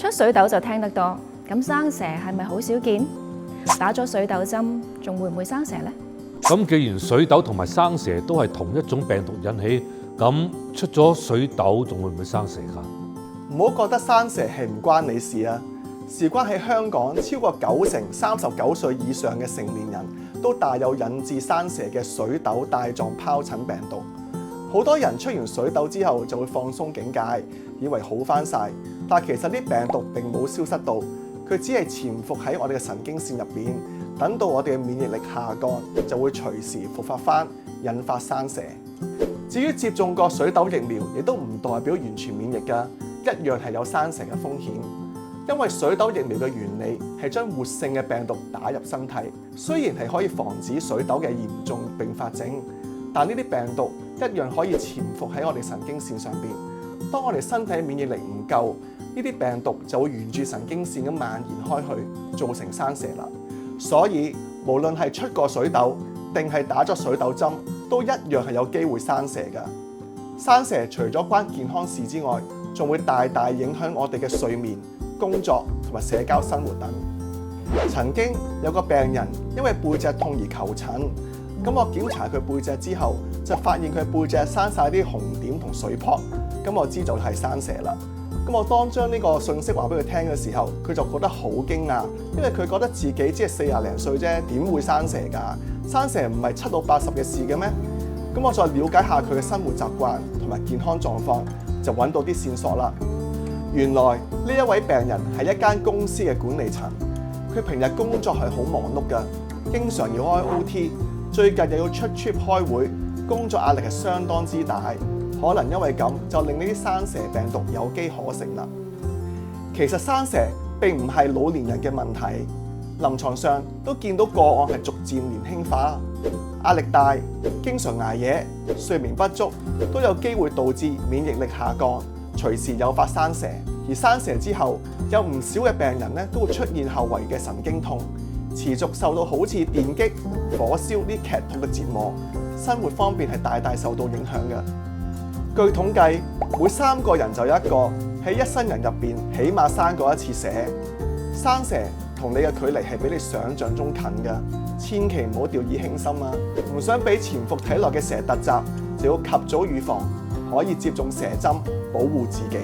出水痘就聽得多，咁生蛇係咪好少見？打咗水痘針仲會唔會生蛇呢？咁既然水痘同埋生蛇都係同一種病毒引起，咁出咗水痘仲會唔會生蛇㗎？唔好覺得生蛇係唔關你事啊！事關喺香港，超過90%39歲以上嘅成年人都帶有引致生蛇嘅水痘帶狀疱疹病毒。好多人出完水痘之後就會放鬆警戒，以為好返晒，但其實啲病毒並冇消失到，佢只係潛伏喺我哋嘅神經線入邊，等到我哋嘅免疫力下降，就會隨時復發返，引發生蛇。至於接種過水痘疫苗，亦都唔代表完全免疫㗎，一樣係有生蛇嘅風險。因為水痘疫苗嘅原理係將活性嘅病毒打入身體，雖然係可以防止水痘嘅嚴重併發症，但呢啲病毒一樣可以潛伏喺我哋神經線上邊。當我哋身體免疫力唔夠，呢啲病毒就會沿住神經線咁蔓延開去，造成生蛇啦。所以無論係出過水痘定係打咗水痘針，都一樣係有機會生蛇㗎。生蛇除咗關健康事之外，仲會大大影響我哋嘅睡眠、工作同埋社交生活等。曾經有個病人因為背脊痛而求診，咁我檢查佢背脊之後，就發現佢背脊生晒啲紅點同水泡，咁我知道係生蛇啦。咁我當將呢個信息話俾佢聽嘅時候，佢就覺得好驚訝，因為佢覺得自己只係40零歲啫，點會生蛇㗎？生蛇唔係7到80嘅事嘅咩？咁我再了解下佢嘅生活習慣同埋健康狀況，就揾到啲線索啦。原來呢一位病人係一間公司嘅管理層，佢平日工作係好忙碌㗎，經常要開 OT， 最近又要出 trip 開會，工作壓力係相當之大，可能因為咁就令呢啲生蛇病毒有機可乘啦。其實生蛇並唔係老年人嘅問題，臨床上都見到個案係逐漸年輕化，壓力大、經常捱夜、睡眠不足都有機會導致免疫力下降，隨時誘發生蛇。而生蛇之後，有唔少嘅病人咧都會出現後遺嘅神經痛，持續受到好似電擊、火燒呢劇痛嘅折磨，生活方面係大大受到影響嘅。據統計，每3個人就有1個喺一生人入邊起碼生過一次蛇。生蛇同你嘅距離係比你想象中近嘅，千祈唔好掉以輕心啊！唔想俾潛伏體內嘅蛇突襲，就要及早預防，可以接種蛇針保護自己。